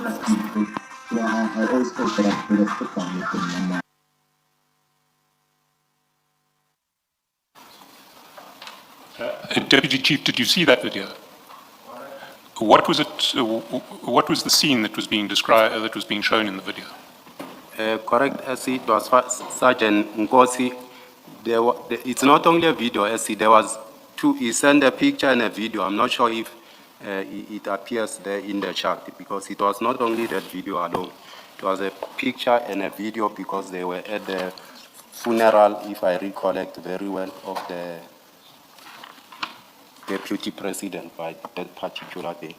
Yeah, I always hope that I could have put on with him. Deputy Chief, did you see that video? What was it? What was the scene that was being described, that was being shown in the video? Correct, SC, it was Sergeant Nkosi. It's not only a video, SC, there was two, he sent a picture and a video. I'm not sure if it appears there in the chart, because it was not only that video alone. It was a picture and a video because they were at the funeral, if I recollect very well, of the Deputy President by that particular day.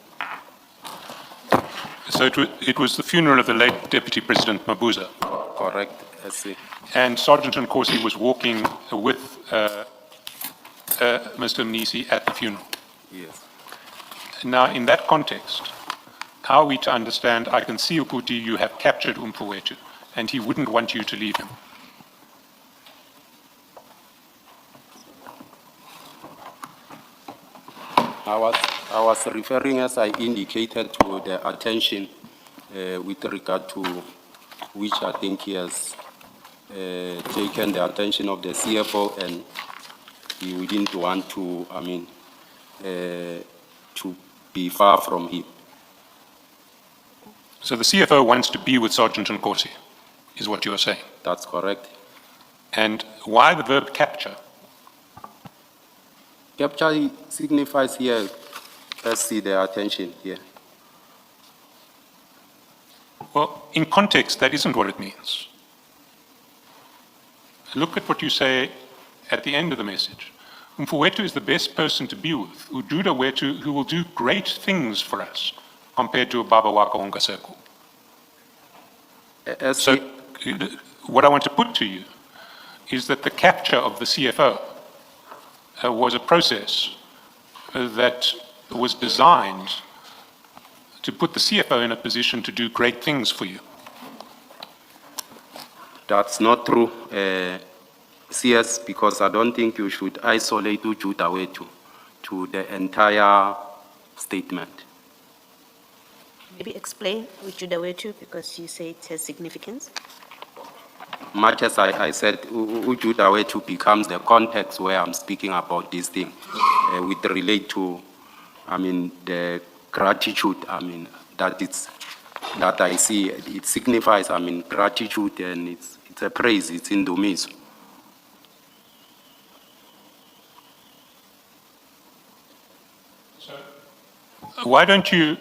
So it was the funeral of the late Deputy President Mabuza. Correct, SC. And Sergeant Nkosi was walking with Mr. Mnisi at the funeral. Yes. Now, in that context, how are we to understand, I can see, Uputi, you have captured Umfowethu, and he wouldn't want you to leave him. I was referring, as I indicated, to the attention with regard to which I think he has taken the attention of the CFO, and he wouldn't want to, to be far from him. So the CFO wants to be with Sergeant Nkosi, is what you are saying? That's correct. And why the verb capture? Capture signifies here, let's see the attention here. Well, in context, that isn't what it means. Look at what you say at the end of the message. Umfowethu is the best person to be with, Ujuda Wetu, who will do great things for us, compared to Baba Waka Ungaseku. So, what I want to put to you is that the capture of the CFO was a process that was designed to put the CFO in a position to do great things for you. That's not true, CS, because I don't think you should isolate Ujuda Wetu to the entire statement. Maybe explain Ujuda Wetu, because you say it has significance. Much as I said, Ujuda Wetu becomes the context where I'm speaking about this thing, with relate to, the gratitude, that I see. It signifies, gratitude, and it's a praise, it's in Dumiso. So, why don't you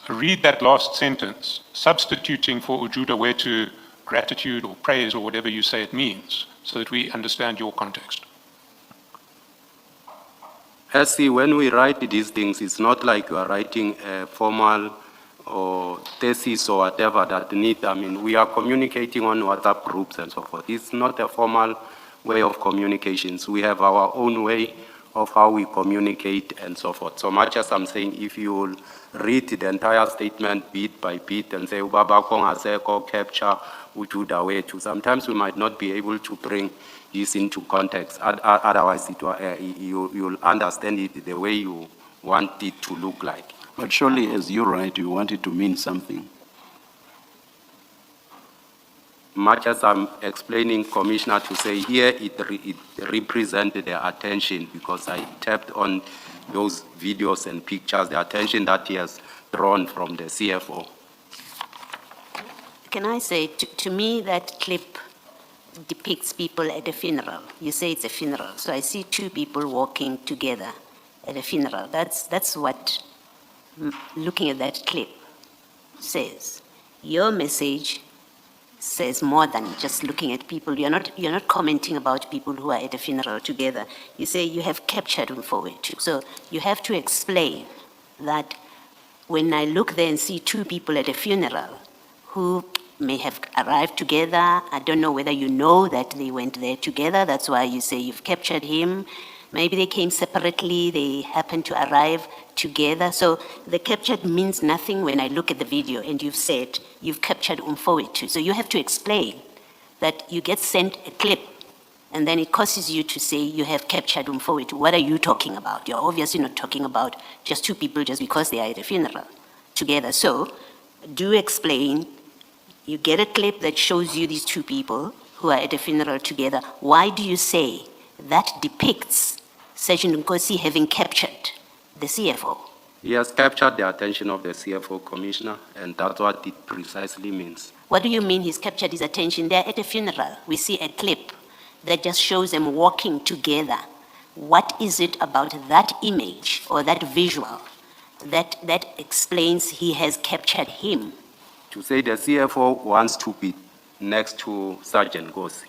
read that last sentence, substituting for Ujuda Wetu gratitude or praise or whatever you say it means, so that we understand your context? See, when we write these things, it's not like you are writing a formal or thesis or whatever that need, we are communicating on WhatsApp groups and so forth. It's not a formal way of communications. We have our own way of how we communicate and so forth. So much as I'm saying, if you will read the entire statement bit by bit and say, Ubabakong Aseko, capture, Ujuda Wetu, sometimes we might not be able to bring this into context. Otherwise, you'll understand it the way you want it to look like. But surely, as you write, you want it to mean something. Much as I'm explaining, Commissioner, to say here it represented the attention, because I tapped on those videos and pictures, the attention that he has drawn from the CFO. Can I say, to me, that clip depicts people at a funeral. You say it's a funeral, so I see two people walking together at a funeral. That's what looking at that clip says. Your message says more than just looking at people. You're not commenting about people who are at a funeral together. You say you have captured Umfowethu. So you have to explain that when I look there and see two people at a funeral who may have arrived together, I don't know whether you know that they went there together, that's why you say you've captured him. Maybe they came separately, they happened to arrive together. So the captured means nothing when I look at the video and you've said you've captured Umfowethu. So you have to explain that you get sent a clip and then it causes you to say you have captured Umfowethu. What are you talking about? You're obviously not talking about just two people just because they are at a funeral together. So do explain. You get a clip that shows you these two people who are at a funeral together. Why do you say that depicts Sergeant Nkosi having captured the CFO? He has captured the attention of the CFO commissioner, and that's what it precisely means. What do you mean he's captured his attention? They're at a funeral. We see a clip that just shows them walking together. What is it about that image or that visual that explains he has captured him? To say the CFO wants to be next to Sergeant Nkosi,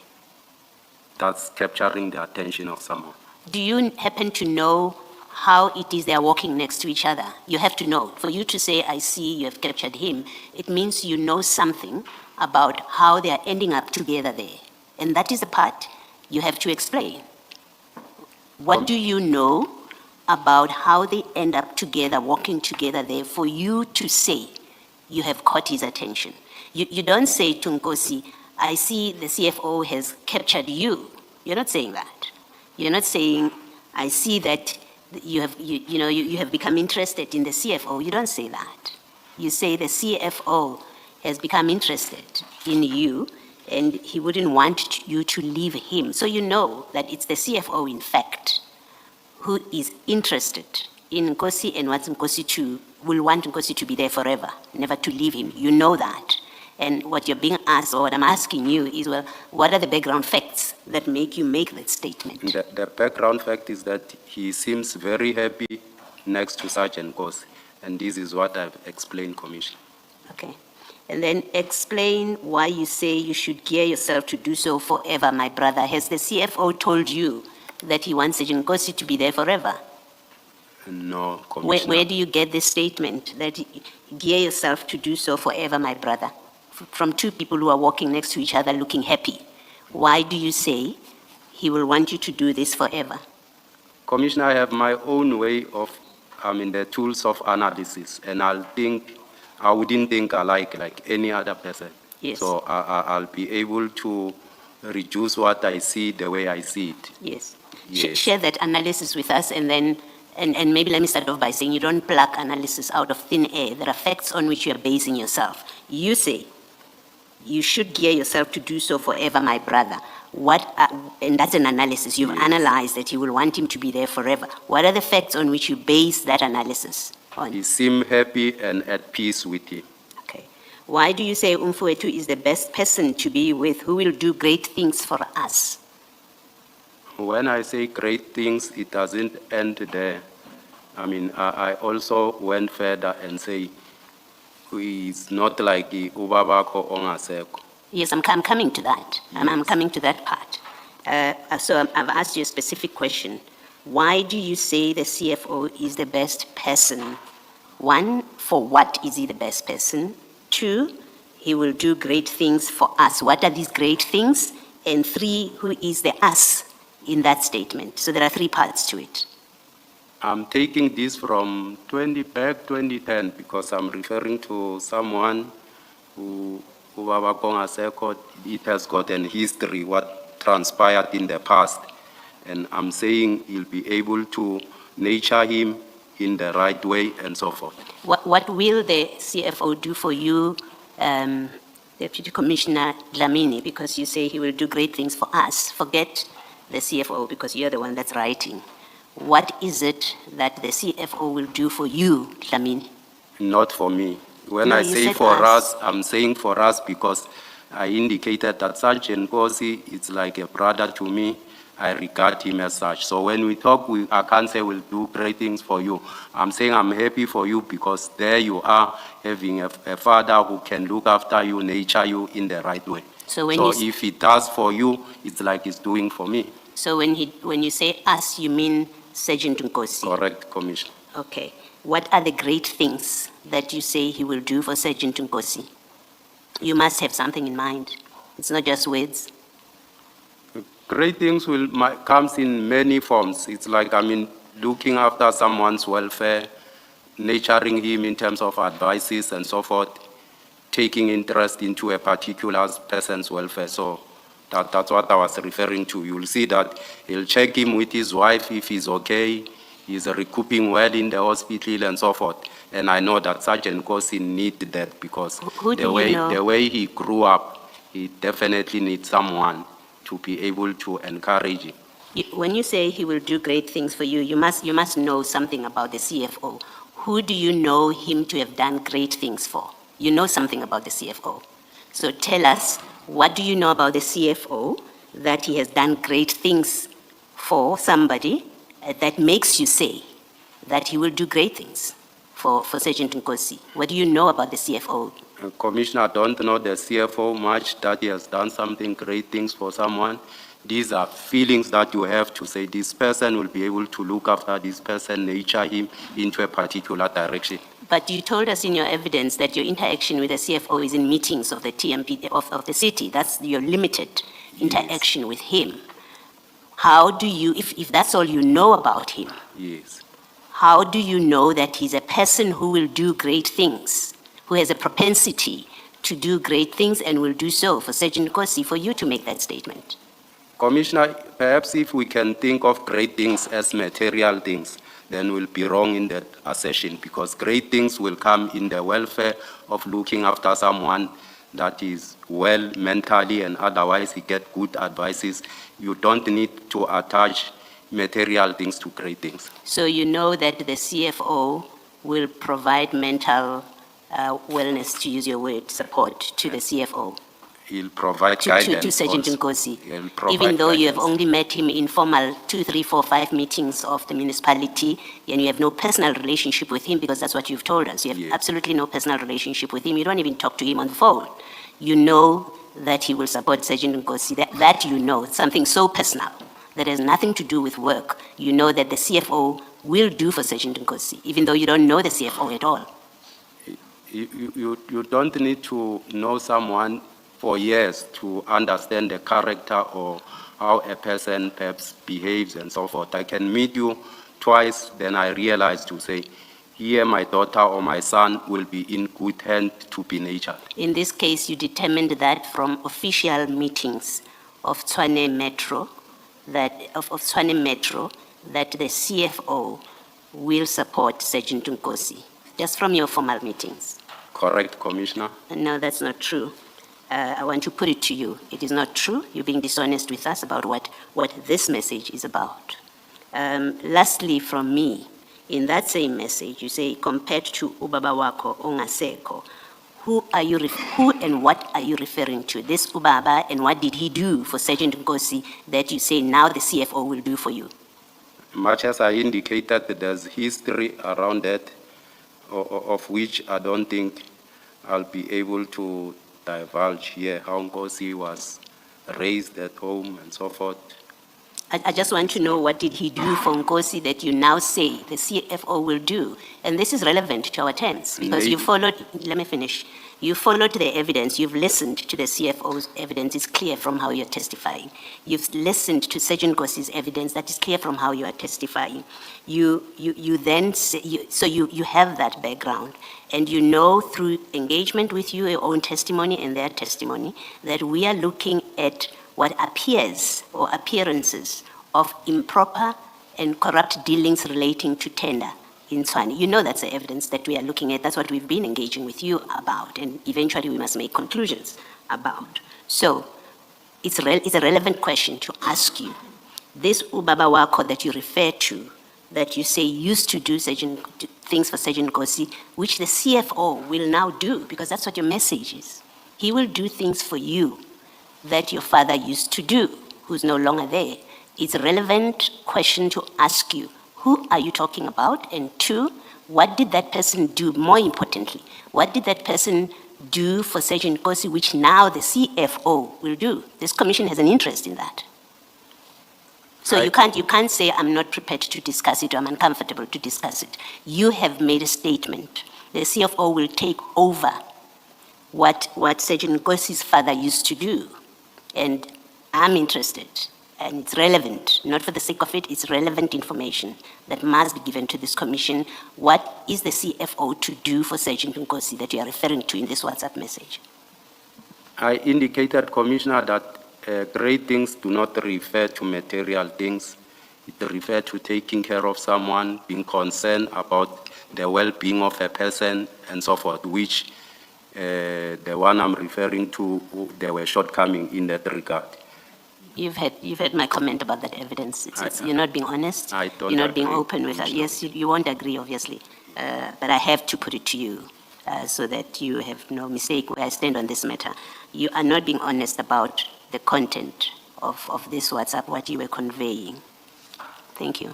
that's capturing the attention of someone. Do you happen to know how it is they are walking next to each other? You have to know. For you to say, I see you have captured him, it means you know something about how they are ending up together there. And that is the part you have to explain. What do you know about how they end up together, walking together there, for you to say you have caught his attention? You don't say to Nkosi, I see the CFO has captured you. You're not saying that. You're not saying, I see that you have become interested in the CFO. You don't say that. You say the CFO has become interested in you and he wouldn't want you to leave him. So you know that it's the CFO, in fact, who is interested in Nkosi and wants Nkosi to, will want Nkosi to be there forever, never to leave him. You know that. And what you're being asked, or what I'm asking you is, well, what are the background facts that make you make that statement? The background fact is that he seems very happy next to Sergeant Nkosi, and this is what I've explained, Commissioner. Okay. And then explain why you say you should gear yourself to do so forever, my brother. Has the CFO told you that he wants Sergeant Nkosi to be there forever? No, Commissioner. Where do you get this statement that gear yourself to do so forever, my brother? From two people who are walking next to each other looking happy. Why do you say he will want you to do this forever? Commissioner, I have my own way of, the tools of analysis, and I wouldn't think alike like any other person. Yes. So I'll be able to reduce what I see the way I see it. Yes. Yes. Share that analysis with us, and then, and maybe let me start off by saying you don't pluck analysis out of thin air. There are facts on which you are basing yourself. You say you should gear yourself to do so forever, my brother. And that's an analysis. You've analyzed that you will want him to be there forever. What are the facts on which you base that analysis on? He seemed happy and at peace with it. Okay. Why do you say Umfowethu is the best person to be with, who will do great things for us? When I say great things, it doesn't end there. I also went further and say, he's not like the Ubabako Ongaseko. Yes, I'm coming to that. Yes. I'm coming to that part. So I've asked you a specific question. Why do you say the CFO is the best person? One, for what is he the best person? Two, he will do great things for us. What are these great things? And three, who is the us in that statement? So there are three parts to it. I'm taking this from 2010 because I'm referring to someone who it has got an history, what transpired in the past. And I'm saying he'll be able to nurture him in the right way and so forth. What will the CFO do for you, Deputy Commissioner Dlamini, because you say he will do great things for us? Forget the CFO because you're the one that's writing. What is it that the CFO will do for you, Dlamini? Not for me. When No, I you say said for us. us, I'm saying for us because I indicated that Sergeant Nkosi is like a brother to me. I regard him as such. So when we talk, I can't say we'll do great things for you. I'm saying I'm happy for you because there you are having a father who can look after you, nurture you in the right way. So If he does for you, it's like he's doing for me. So when you say us, you mean Sergeant Nkosi? Correct, Commissioner. Okay. What are the great things that you say he will do for Sergeant Nkosi? You must have something in mind. It's not just words. Great things comes in many forms. It's like, looking after someone's welfare, nurturing him in terms of advices and so forth, taking interest into a particular person's welfare. So that's what I was referring to. You'll see that he'll check him with his wife if he's okay. He's recouping well in the hospital and so forth. And I know that Sergeant Kosi need that because Who do you know? the way he grew up, he definitely needs someone to be able to encourage him. When you say he will do great things for you, you must know something about the CFO. Who do you know him to have done great things for? You know something about the CFO. So tell us, what do you know about the CFO that he has done great things for somebody that makes you say that he will do great things for Sergeant Nkosi? What do you know about the CFO? Commissioner, I don't know the CFO much, that he has done something great things for someone. These are feelings that you have to say this person will be able to look after this person, nurture him into a particular direction. But you told us in your evidence that your interaction with the CFO is in meetings of the TMP of the city. That's your limited interaction with him. How do you, if that's all you know about him, Yes. how do you know that he's a person who will do great things, who has a propensity to do great things and will do so for Sergeant Nkosi, for you to make that statement? Commissioner, perhaps if we can think of great things as material things, then we'll be wrong in that assertion, because great things will come in the welfare of looking after someone that is well mentally and otherwise he get good advices. You don't need to attach material things to great things. So you know that the CFO will provide mental wellness, to use your word, support to the CFO, He'll provide to guidance. Sergeant also. Nkosi, He'll provide even though you have guidance. only met him in formal 2, 3, 4, 5 meetings of the municipality, and you have no personal relationship with him, because that's what you've told us. You have Yes. absolutely no personal relationship with him. You don't even talk to him on the phone. You know that he will support Sergeant Nkosi. That you know, something so personal that has nothing to do with work. You know that the CFO will do for Sergeant Nkosi, even though you don't know the CFO at all. You don't need to know someone for years to understand the character or how a person perhaps behaves and so forth. I can meet you twice, then I realize to say, here my daughter or my son will be in good hands to be nurtured. In this case, you determined that from official meetings of Tshwane Metro, that the CFO will support Sergeant Nkosi, just from your formal meetings. Correct, Commissioner? No, that's not true. I want to put it to you. It is not true. You're being dishonest with us about what this message is about. Lastly, from me, in that same message, you say, compared to Ubaba wako ongaseko, who and what are you referring to? This Ubaba, and what did he do for Sergeant Nkosi that you say now the CFO will do for you? Much as I indicated, there's history around that, of which I don't think I'll be able to divulge here, how Nkosi was raised at home and so forth. I just want to know, what did he do for Nkosi that you now say the CFO will do? And this is relevant to our terms, because you followed, let me finish. You followed the evidence, you've listened to the CFO's evidence, it's clear from how you're testifying. You've listened to Sergeant Nkosi's evidence, that is clear from how you are testifying. You then say, so you have that background, and you know through engagement with you, your own testimony and their testimony, that we are looking at what appears or appearances of improper and corrupt dealings relating to tender in Tshwane. You know that's the evidence that we are looking at. That's what we've been engaging with you about, and eventually we must make conclusions about. So it's a relevant question to ask you. This Ubaba wako that you refer to, that you say used to do things for Sergeant Nkosi, which the CFO will now do, because that's what your message is. He will do things for you that your father used to do, who's no longer there. It's a relevant question to ask you. Who are you talking about? And two, what did that person do? More importantly, what did that person do for Sergeant Nkosi, which now the CFO will do? This commission has an interest in that. So you can't say, I'm not prepared to discuss it, or I'm uncomfortable to discuss it. You have made a statement. The CFO will take over what Sergeant Nkosi's father used to do. And I'm interested, and it's relevant, not for the sake of it, it's relevant information that must be given to this commission. What is the CFO to do for Sergeant Nkosi that you are referring to in this WhatsApp message? I indicated, Commissioner, that great things do not refer to material things. It refers to taking care of someone, being concerned about the well-being of a person, and so forth, which the one I'm referring to, there were shortcomings in that regard. You've had my comment about that evidence. You're not being honest. I don't You're not being agree, open with us. Commissioner. Yes, you won't agree, obviously. But I have to put it to you so that you have no mistake where I stand on this matter. You are not being honest about the content of this WhatsApp, what you were conveying. Thank you.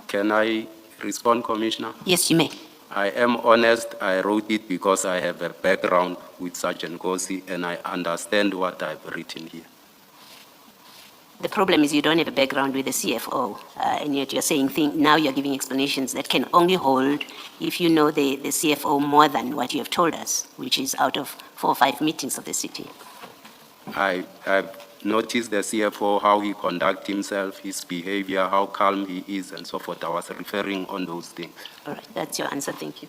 Can I respond, Commissioner? Yes, you may. I am honest. I wrote it because I have a background with Sergeant Gosi, and I understand what I've written here. The problem is you don't have a background with the CFO, and yet you're saying now you're giving explanations that can only hold if you know the CFO more than what you have told us, which is out of 4 or 5 meetings of the city. I've noticed the CFO, how he conducts himself, his behavior, how calm he is, and so forth. I was referring on those things. All right, that's your answer. Thank you.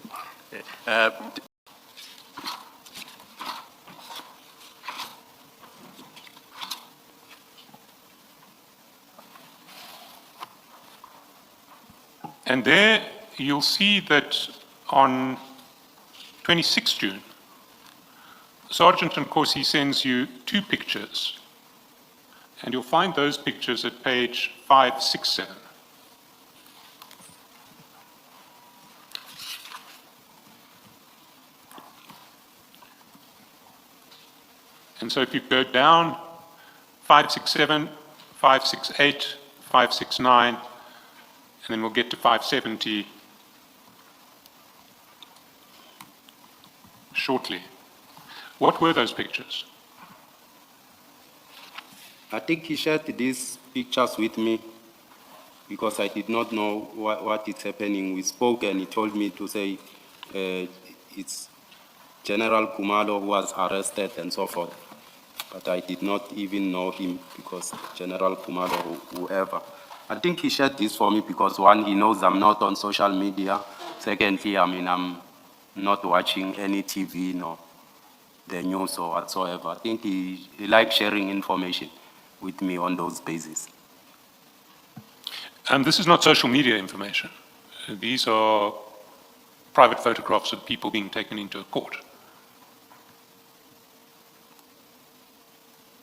And there you'll see that on 26 June, Sergeant Nkosi sends you 2 pictures, and you'll find those pictures at page 567. And so if you go down 567, 568, 569, and then we'll get to 570 shortly. What were those pictures? I think he shared these pictures with me because I did not know what is happening. We spoke and he told me to say it's General Kumalo who was arrested and so forth. But I did not even know him because General Kumalo, whoever. I think he shared this for me because one, he knows I'm not on social media. Secondly, I'm not watching any TV, nor the news or whatsoever. I think he likes sharing information with me on those bases. This is not social media information. These are private photographs of people being taken into a court.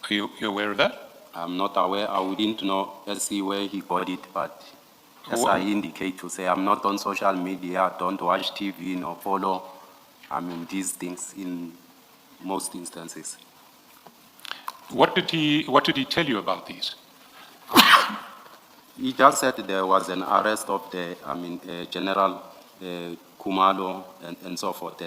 Are you aware of that? I'm not aware. I wouldn't know. Let's see where he got it. But as I indicate to say, I'm not on social media. Don't watch TV nor follow. These things in most instances. What did he tell you about these? He just said there was an arrest of the General Kumalo and so forth.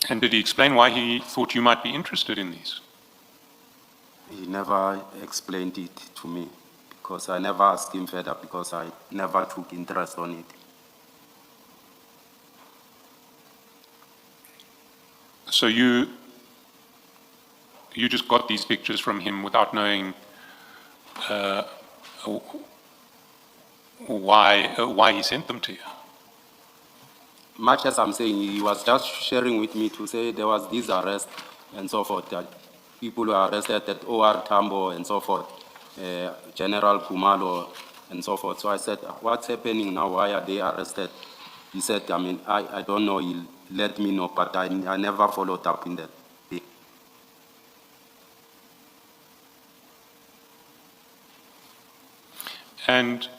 And did he explain why he thought you might be interested in these? He never explained it to me because I never asked him further because I never took interest on it. So you just got these pictures from him without knowing why he sent them to you? Much as I'm saying, he was just sharing with me to say there was this arrest and so forth, that people were arrested at OR Tambo and so forth, General Kumalo and so forth. So I said, what's happening now? Why are they arrested? He said, I don't know. He'll let me know, but I never followed up in that. And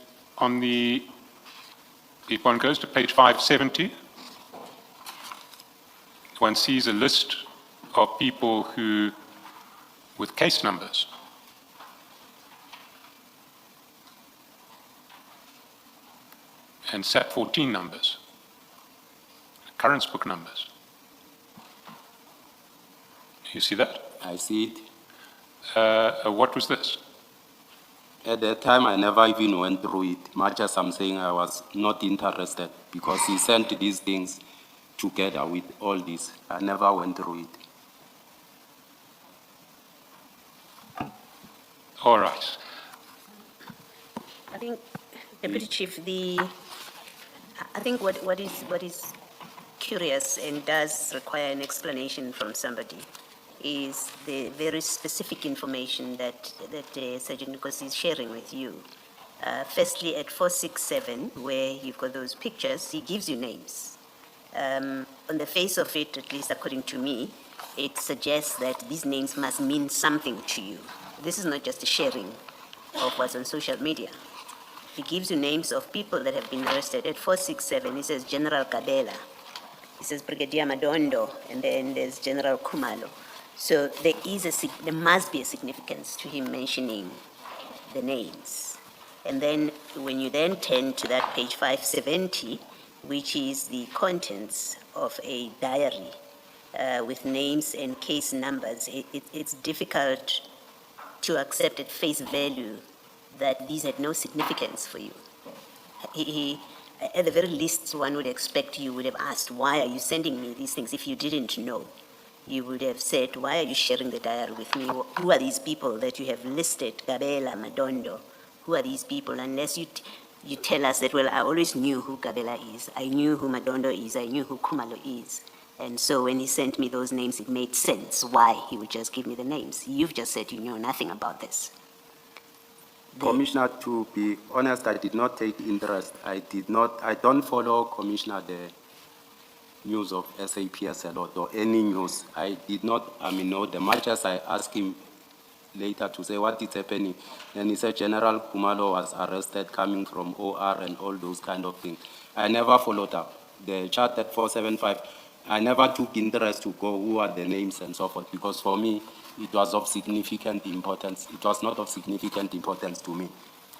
if one goes to page 570, one sees a list of people with case numbers. And SAT 14 numbers, occurrence book numbers. You see that? I see it. What was this? At that time, I never even went through it. Much as I'm saying, I was not interested because he sent these things together with all this. I never went through it. All right. I think, Deputy Chief, I think what is curious and does require an explanation from somebody is the very specific information that Sergeant Nkosi is sharing with you. Firstly, at 467, where you've got those pictures, he gives you names. On the face of it, at least according to me, it suggests that these names must mean something to you. This is not just a sharing of what's on social media. He gives you names of people that have been arrested. At 467, he says General Kabela, he says Brigadier Madondo, and then there's General Kumalo. So there must be a significance to him mentioning the names. And then when you then turn to that page 570, which is the contents of a diary with names and case numbers, it's difficult to accept at face value that these had no significance for you. At the very least, one would expect you would have asked, why are you sending me these things if you didn't know? You would have said, why are you sharing the diary with me? Who are these people that you have listed, Kabela, Madondo? Who are these people? Unless you tell us that, well, I always knew who Kabela is. I knew who Madondo is. I knew who Kumalo is. And so when he sent me those names, it made sense why he would just give me the names. You've just said you know nothing about this. Commissioner, to be honest, I did not take interest. I don't follow, Commissioner, the news of SAPSL or any news. I did not, know the much as I asked him later to say what is happening. And he said General Kumalo was arrested coming from OR and all those kind of things. I never followed up. The chart at 475, I never took interest to go who are the names and so forth, because for me, it was of significant importance. It was not of significant importance to me.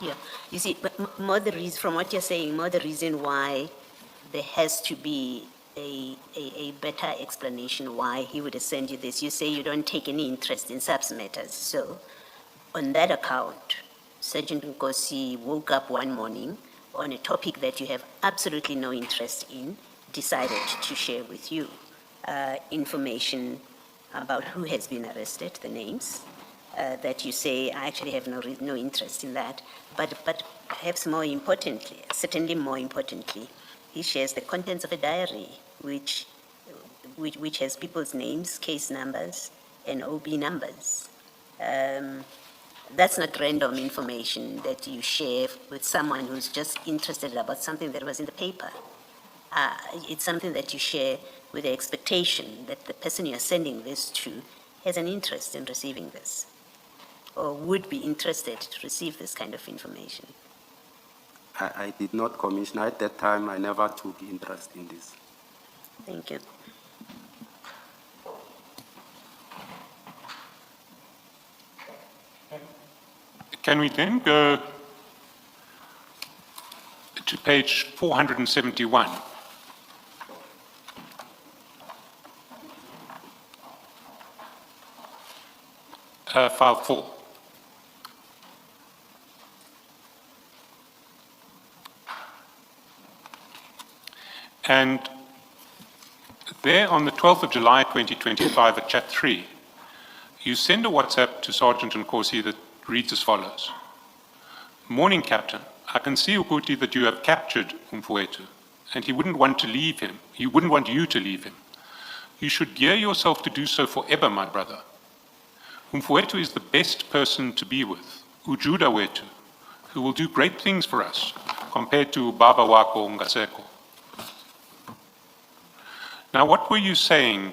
Yeah, you see, but more the reason, from what you're saying, more the reason why there has to be a better explanation why he would have sent you this. You say you don't take any interest in subs matters. So on that account, Sergeant Nkosi woke up one morning on a topic that you have absolutely no interest in, decided to share with you information about who has been arrested, the names, that you say, I actually have no interest in that. But perhaps more importantly, certainly more importantly, he shares the contents of a diary which has people's names, case numbers, and OB numbers. That's not random information that you share with someone who's just interested about something that was in the paper. It's something that you share with the expectation that the person you're sending this to has an interest in receiving this, or would be interested to receive this kind of information. I did not, Commissioner. At that time, I never took interest in this. Thank you. Can we then go to page 471? File 4. And there on the 12th of July 2025 at chat 3, you send a WhatsApp to Sergeant Nkosi that reads as follows. Morning, Captain. I can see, Ukuthi, that you have captured Umfowethu, and he wouldn't want to leave him. He wouldn't want you to leave him. You should gear yourself to do so forever, my brother. Umfowethu is the best person to be with, Ujuda wetu, who will do great things for us, compared to Baba Wako Ngaseko. Now, what were you saying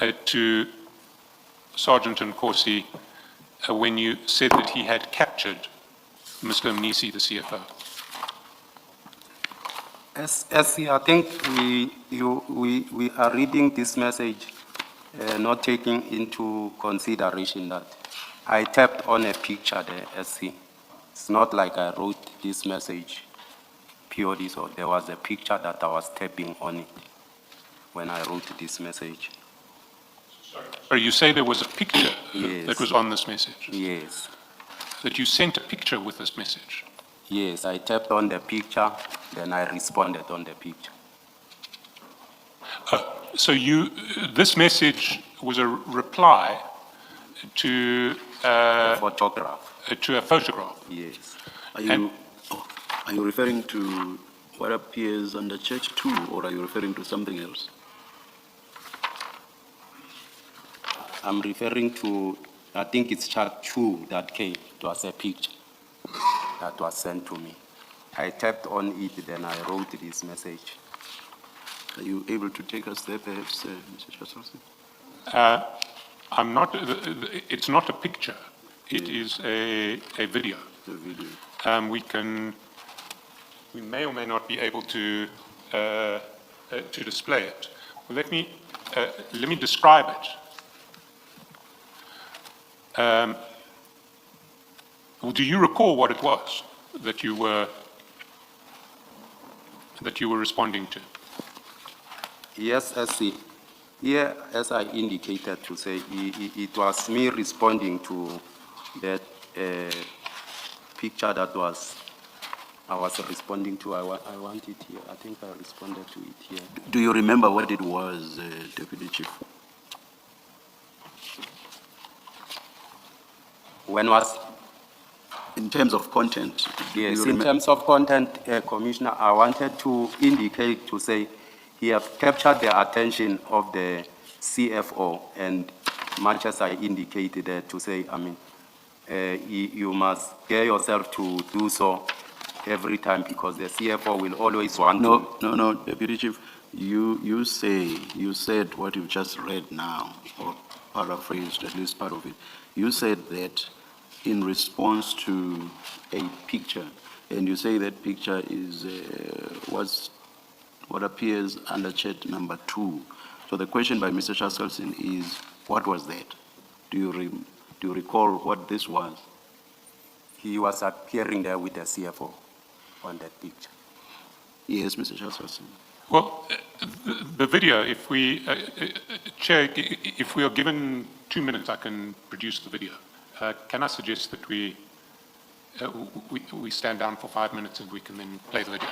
to Sergeant Nkosi when you said that he had captured Mr. Mnisi, the CFO? I think we are reading this message, not taking into consideration that I tapped on a picture there, SC. It's not like I wrote this message purely, so there was a picture that I was tapping on it when I wrote this message. Or you say there was a picture Yes. that was on this message? Yes. That you sent a picture with this message? Yes, I tapped on the picture, then I responded on the picture. So this message was a reply to Photograph. to a photograph? Yes. Are you referring to what appears under Church 2, or are you referring to something else? I'm referring to, I think it's chart 2 that came. It was a picture that was sent to me. I tapped on it, then I wrote this message. Are you able to take us there, perhaps, Mr. Chatham? I'm not, it's not a picture. It is a video. The video. We may or may not be able to display it. Well, let me describe it. Well, do you recall what it was that you were responding to? Yes, as I indicated to say, it was me responding to that picture that I was responding to. I want it here. I think I responded to it here. Do you remember what it was, Deputy Chief? When was? In terms of content? Yes, in terms of content, Commissioner, I wanted to indicate to say he have captured the attention of the CFO, and much as I indicated to say, I mean, you must get yourself to do so every time, because the CFO will always want to. No, Deputy Chief, you said what you've just read now, or paraphrased at least part of it. You said that in response to a picture, and you say that picture is was what appears under chat number 2. So the question by Mr. Chaskelson is, what was that? Do you recall what this was? He was appearing there with the CFO on that picture. Yes, Mr. Chaskelson. Well, the video, if we, Chair, if we are given 2 minutes, I can produce the video. Can I suggest that we stand down for 5 minutes and we can then play the video?